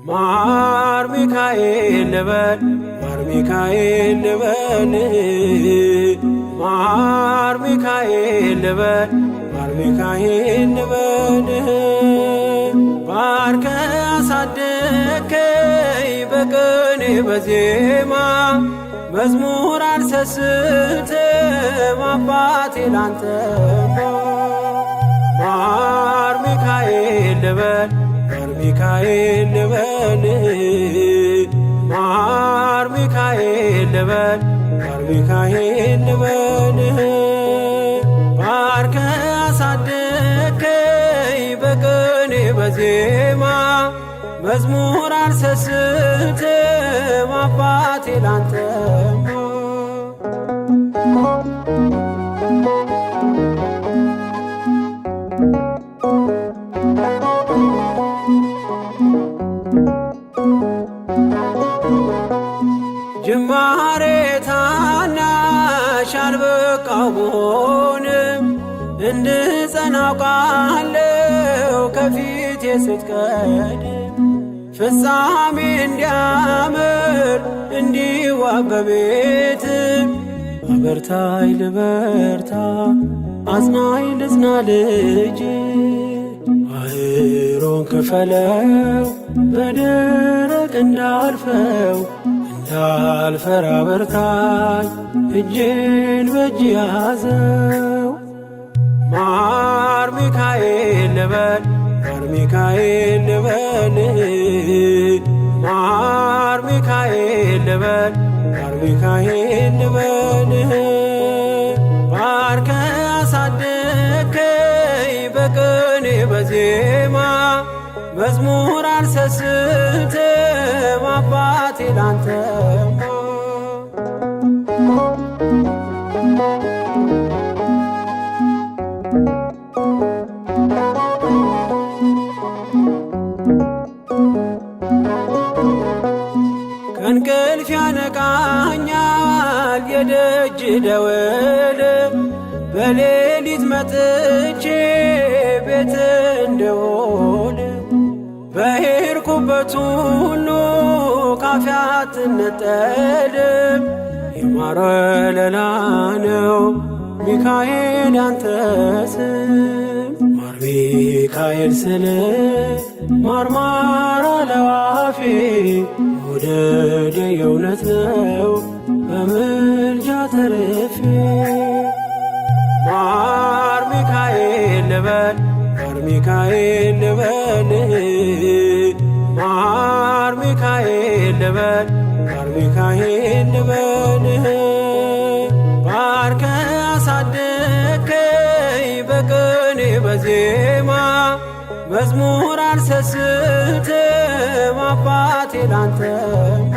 ማር ሚካኤል ልበል ማር ሚካኤል ልበል ማር ሚካኤል ልበል ማር ሚካኤል ልበል ባርከ አሳደከኝ በቅኔ በዜማ መዝሙር አልሰስትም አባቴ ላንተማ ማር ሚካኤል ልበል ማር ሚካኤል ልበል ማር ሚካኤል ልበል ማር ሚካኤል ልበል ባርከ አሳደከኝ በቅኔ በዜማ መዝሙር አልሰስትም አባቴ ላንተማ ጅማሬ ታናሽ አልበቃው ብሆንም እንድጸና አውቃለሁ ከፊቴ ስትቀድም ፍጻሜ እንዲያምር እንዲዋብ በቤት አበርታይ ልበርታ አጽናኝ ልጽና ልጅ ባህሩን ክፈለው በደረቅ እንዳልፈው እንዳልፈራ በርታኝ እጄን በእጅ ያዘው ማር ሚካኤል ልበል ማር ሚካኤል ልበል ማር ሚካኤል ልበል ማር ሚካኤል ልበል ባርከ አሳደከኝ በቅኔ በዜማ መዝሙር አልሰስትም አባቴ ላንተማ ከእንቅልፍ ያነቃኛል የደጅ ደወል በሌሊት መጥቼ ቤት እንደውል በሄድኩበት ሁሉ ካፌ አትነጠልም የማር ወለላ ነው ሚካኤል ያንተ ስም ማር ሚካኤል ስል ማርማር አለው አፌ መውደድ የእውነት ነው በምልጃ ተርፌ ማር ሚካኤል ልበል ማር ሚካኤል ልበል ማር ሚካኤል ልበል ማር ሚካኤል ልበል ባርከ አሳደከኝ በቅኔ በዜማ መዝሙር አልሰስትም አባቴ ላንተማ